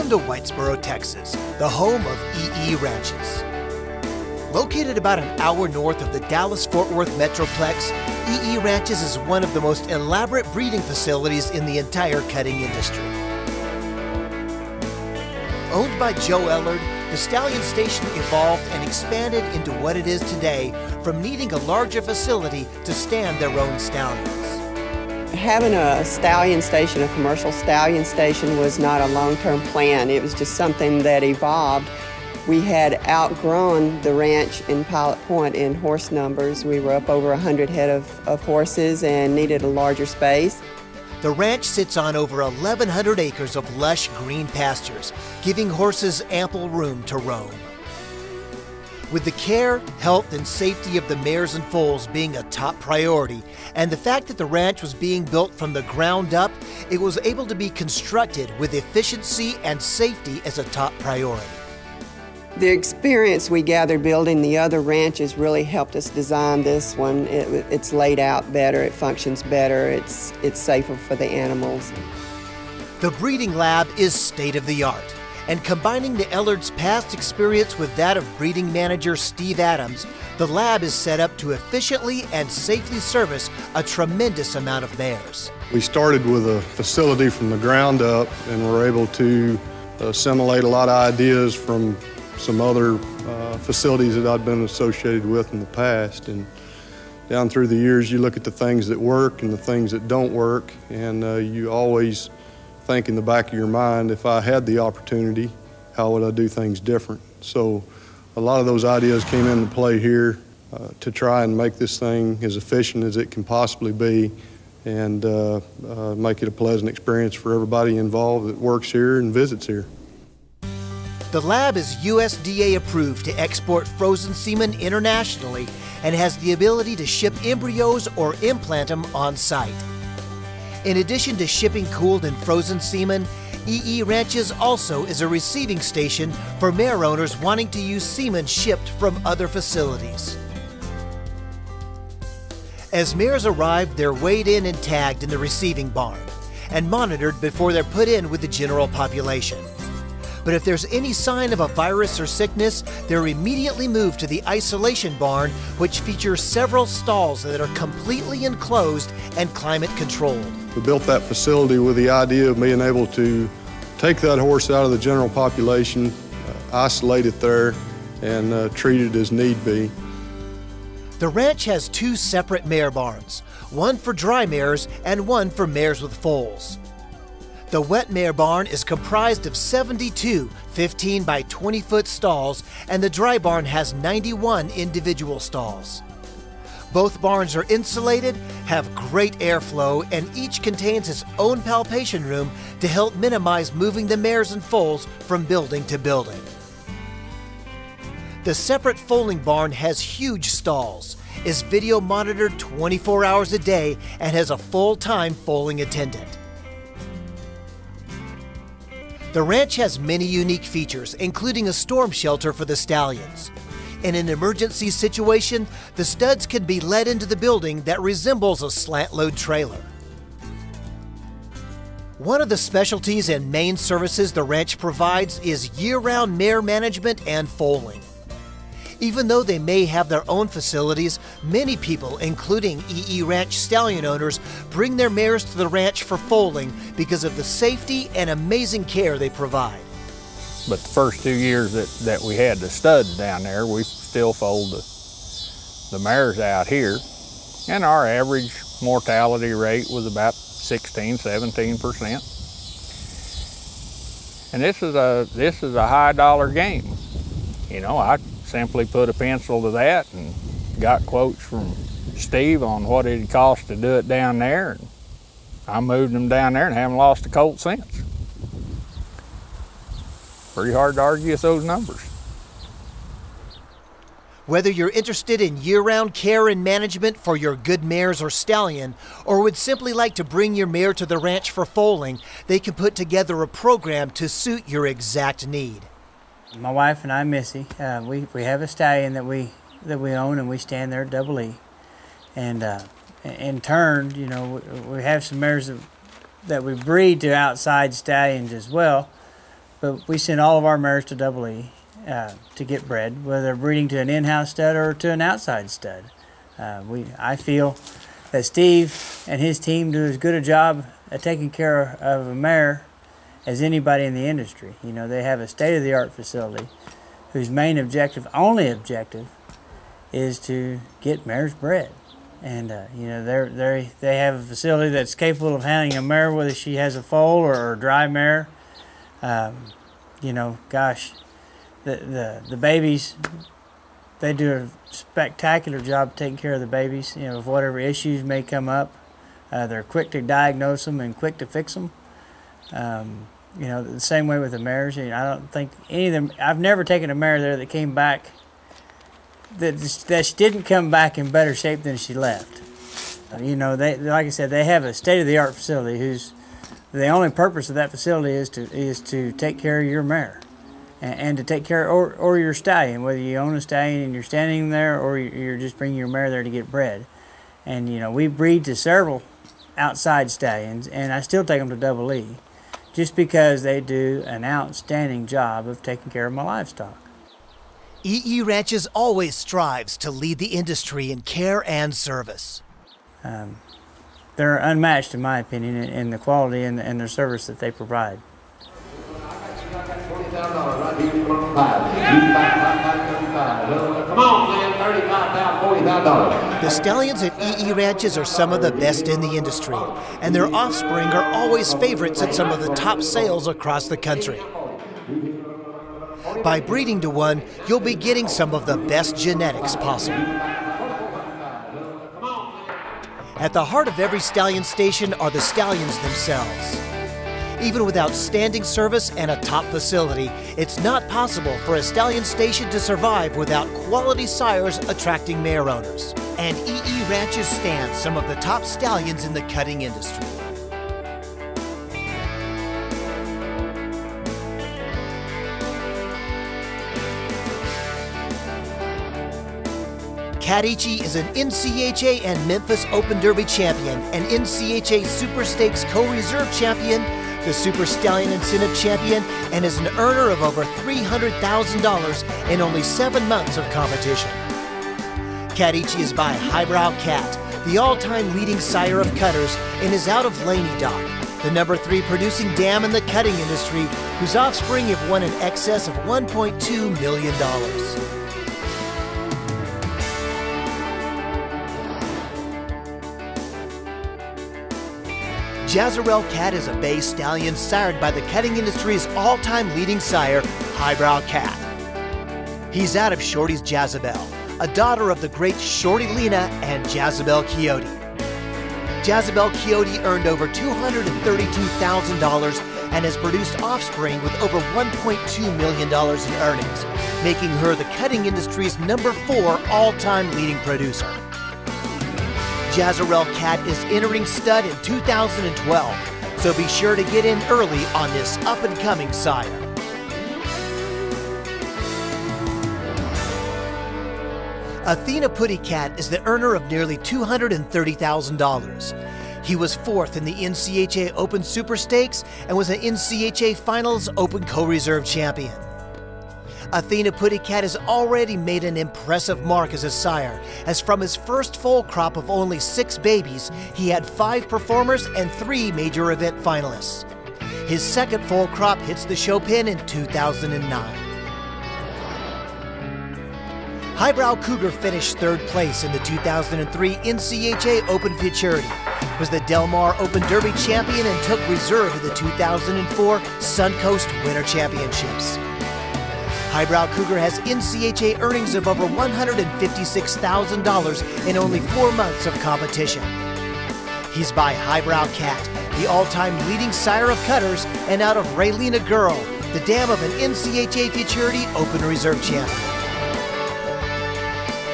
Welcome to Whitesboro, Texas, the home of EE Ranches. Located about an hour north of the Dallas-Fort Worth Metroplex, EE Ranches is one of the most elaborate breeding facilities in the entire cutting industry. Owned by Joe Ellard, the Stallion Station evolved and expanded into what it is today, from needing a larger facility to stand their own stallions. Having a stallion station, a commercial stallion station, was not a long-term plan. It was just something that evolved. We had outgrown the ranch in Pilot Point in horse numbers. We were up over 100 head of horses and needed a larger space. The ranch sits on over 1,100 acres of lush green pastures, giving horses ample room to roam. With the care, health, and safety of the mares and foals being a top priority, and the fact that the ranch was being built from the ground up, it was able to be constructed with efficiency and safety as a top priority. The experience we gathered building the other ranches really helped us design this one. It's laid out better, it functions better, it's safer for the animals. The breeding lab is state-of-the-art, and combining the Ellard's past experience with that of breeding manager Steve Adams, the lab is set up to efficiently and safely service a tremendous amount of mares. We started with a facility from the ground up and were able to assimilate a lot of ideas from some other facilities that I'd been associated with in the past. And down through the years, you look at the things that work and the things that don't work, and you always think in the back of your mind, if I had the opportunity, how would I do things different? So a lot of those ideas came into play here to try and make this thing as efficient as it can possibly be, and make it a pleasant experience for everybody involved that works here and visits here. The lab is USDA approved to export frozen semen internationally and has the ability to ship embryos or implant them on site. In addition to shipping cooled and frozen semen, EE Ranches also is a receiving station for mare owners wanting to use semen shipped from other facilities. As mares arrive, they're weighed in and tagged in the receiving barn and monitored before they're put in with the general population. But if there's any sign of a virus or sickness, they're immediately moved to the isolation barn, which features several stalls that are completely enclosed and climate controlled. We built that facility with the idea of being able to take that horse out of the general population, isolate it there, and treat it as need be. The ranch has two separate mare barns, one for dry mares and one for mares with foals. The wet mare barn is comprised of 72 15 by 20 foot stalls, and the dry barn has 91 individual stalls. Both barns are insulated, have great airflow, and each contains its own palpation room to help minimize moving the mares and foals from building to building. The separate foaling barn has huge stalls, is video monitored 24 hours a day, and has a full-time foaling attendant. The ranch has many unique features, including a storm shelter for the stallions. In an emergency situation, the studs can be led into the building that resembles a slant-load trailer. One of the specialties and main services the ranch provides is year-round mare management and foaling. Even though they may have their own facilities, many people, including EE Ranch stallion owners, bring their mares to the ranch for foaling because of the safety and amazing care they provide. But the first 2 years that we had the studs down there, we still foaled the mares out here, and our average mortality rate was about 16–17%. And this is a high dollar game. You know, I simply put a pencil to that and got quotes from Steve on what it'd cost to do it down there, and I moved them down there and haven't lost a colt since. Pretty hard to argue with those numbers. Whether you're interested in year-round care and management for your good mares or stallion, or would simply like to bring your mare to the ranch for foaling, they can put together a program to suit your exact need. My wife and I, Missy, we have a stallion that we own, and we stand there double E. And in turn, you know, we have some mares that we breed to outside stallions as well. but we send all of our mares to Double E to get bred, whether they're breeding to an in-house stud or to an outside stud. I feel that Steve and his team do as good a job at taking care of a mare as anybody in the industry. You know, they have a state-of-the-art facility whose main objective, only objective, is to get mares bred. And you know, they have a facility that's capable of handling a mare whether she has a foal or a dry mare. You know, gosh, the babies, they do a spectacular job taking care of the babies, you know, of whatever issues may come up. They're quick to diagnose them and quick to fix them. You know, the same way with the mares. You know, I don't think any of them, I've never taken a mare there that came back, that she didn't come back in better shape than she left. You know, they, like I said, they have a state-of-the-art facility whose the only purpose of that facility is to take care of your mare and to take care or your stallion, whether you own a stallion and you're standing there or you're just bringing your mare there to get bred. And you know, we breed to several outside stallions, and I still take them to Double E just because they do an outstanding job of taking care of my livestock. EE Ranches always strives to lead the industry in care and service. They're unmatched, in my opinion, in the quality and the service that they provide. The stallions at EE Ranches are some of the best in the industry, and their offspring are always favorites at some of the top sales across the country. By breeding to one, you'll be getting some of the best genetics possible. At the heart of every stallion station are the stallions themselves. Even with outstanding service and a top facility, it's not possible for a stallion station to survive without quality sires attracting mare owners. And EE Ranches stand some of the top stallions in the cutting industry. Kadichi is an NCHA and Memphis Open Derby champion, an NCHA Super Stakes Co-Reserve champion, the Super Stallion Incentive champion, and is an earner of over $300,000 in only 7 months of competition. Kadichi is by Highbrow Cat, the all-time leading sire of cutters, and is out of Laney Dock, the #3 producing dam in the cutting industry, whose offspring have won in excess of $1.2 million. Jazarel Cat is a bay stallion sired by the cutting industry's all-time leading sire, Highbrow Cat. He's out of Shorty's Jazabel, a daughter of the great Shorty Lena and Jazabel Coyote. Jazabel Coyote earned over $232,000 and has produced offspring with over $1.2 million in earnings, making her the cutting industry's #4 all-time leading producer. Jazarel Cat is entering stud in 2012, so be sure to get in early on this up-and-coming sire. Athena Putty Cat is the earner of nearly $230,000. He was 4th in the NCHA Open Super Stakes and was an NCHA Finals Open Co-Reserve champion. Athena Putty Cat has already made an impressive mark as a sire, as from his first foal crop of only 6 babies, he had 5 performers and 3 major event finalists. His second foal crop hits the show pen in 2009. Highbrow Cougar finished 3rd place in the 2003 NCHA Open Futurity, was the Del Mar Open Derby champion, and took reserve in the 2004 Suncoast Winter Championships. Highbrow Cougar has NCHA earnings of over $156,000 in only 4 months of competition. He's by Highbrow Cat, the all-time leading sire of cutters, and out of Raylena Girl, the dam of an NCHA Futurity Open Reserve champion.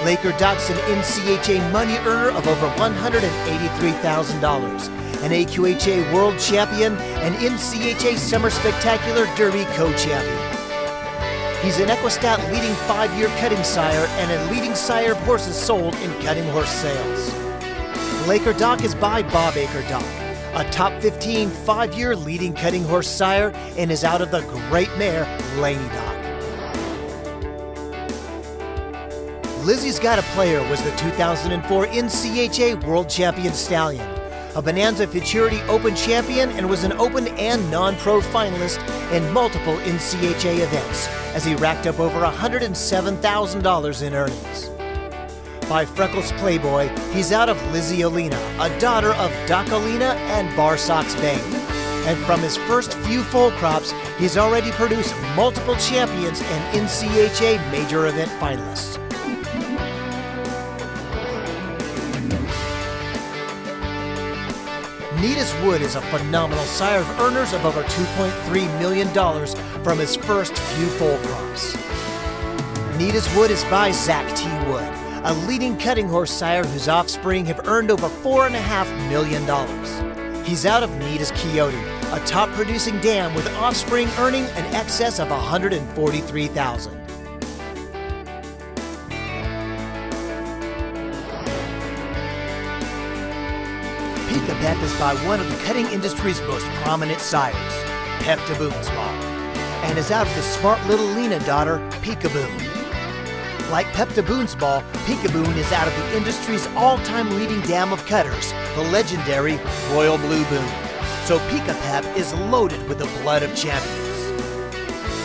Laker Duck's an NCHA money earner of over $183,000, an AQHA World Champion, and NCHA Summer Spectacular Derby Co-Champion. He's an Equistat leading 5-year cutting sire and a leading sire of horses sold in cutting horse sales. Laker Dock is by Bob Aker Dock, a top 15 5-year leading cutting horse sire, and is out of the great mare, Laney Doc. Lizzie's Got a Player was the 2004 NCHA World Champion Stallion, a Bonanza Futurity Open champion, and was an Open and non-pro finalist in multiple NCHA events, as he racked up over $107,000 in earnings. By Freckles Playboy, he's out of Lizzie Olina, a daughter of Doc Olina and Bar Sox Bane. And from his first few foal crops, he's already produced multiple champions and NCHA major event finalists. Neatus Wood is a phenomenal sire of earners of over $2.3 million from his first few foal crops. Neatus Wood is by Zach T. Wood, a leading cutting horse sire whose offspring have earned over $4.5 million. He's out of Neatus Coyote, a top-producing dam with offspring earning an excess of $143,000. Pika Pep is by one of the cutting industry's most prominent sires, Pep-to-Boom's Ball, and is out of the smart little Lena daughter, Peekaboo. Like Pep-to-Boom's Ball, Peekaboo is out of the industry's all-time leading dam of cutters, the legendary Royal Blue Boom. So Pika Pep is loaded with the blood of champions.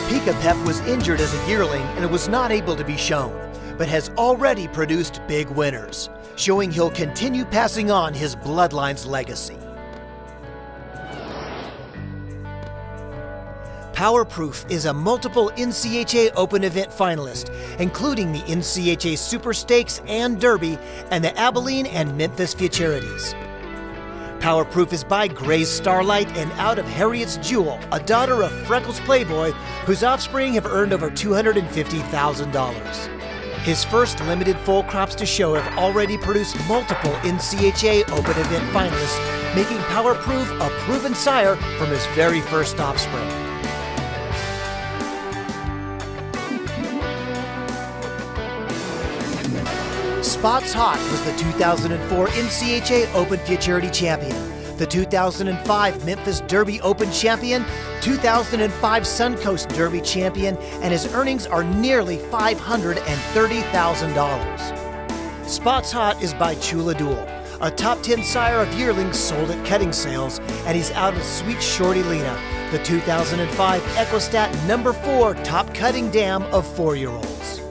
Pika Pep was injured as a yearling and was not able to be shown, but has already produced big winners, showing he'll continue passing on his bloodline's legacy. Powerproof is a multiple NCHA Open event finalist, including the NCHA Super Stakes and Derby and the Abilene and Memphis Futurities. Powerproof is by Gray's Starlight and out of Harriet's Jewel, a daughter of Freckles Playboy, whose offspring have earned over $250,000. His first limited foal crops to show have already produced multiple NCHA Open event finalists, making Powerproof a proven sire from his very first offspring. Spots Hot was the 2004 NCHA Open Futurity champion, the 2005 Memphis Derby Open champion, 2005 Suncoast Derby champion, and his earnings are nearly $530,000. Spots Hot is by Chula Duel, a top 10 sire of yearlings sold at cutting sales, and he's out of Sweet Shorty Lena, the 2005 Equistat No. 4 top cutting dam of 4-year-olds.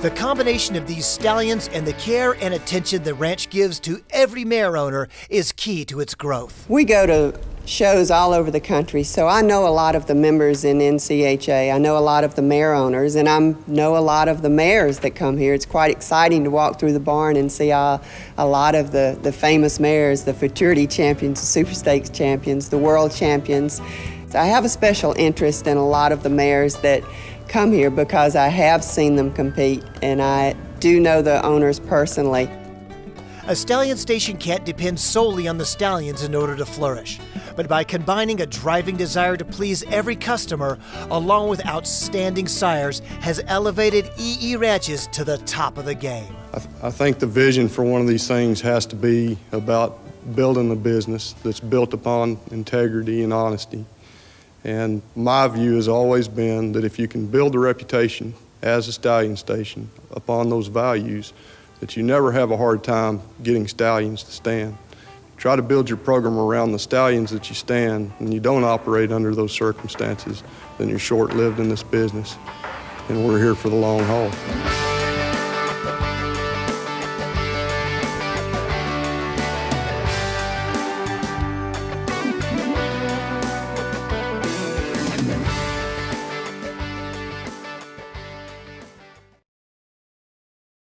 The combination of these stallions and the care and attention the ranch gives to every mare owner is key to its growth. We go to shows all over the country, so I know a lot of the members in NCHA. I know a lot of the mare owners, and I know a lot of the mares that come here. It's quite exciting to walk through the barn and see a lot of the famous mares, the Futurity champions, the Super Stakes champions, the world champions. So I have a special interest in a lot of the mares that come here because I have seen them compete, and I do know the owners personally. A stallion station can't depend solely on the stallions in order to flourish, but by combining a driving desire to please every customer along with outstanding sires has elevated EE Ranches to the top of the game. I think the vision for one of these things has to be about building a business that's built upon integrity and honesty. And my view has always been that if you can build a reputation as a stallion station upon those values, that you never have a hard time getting stallions to stand. Try to build your program around the stallions that you stand, and you don't operate under those circumstances, then you're short-lived in this business, and we're here for the long haul.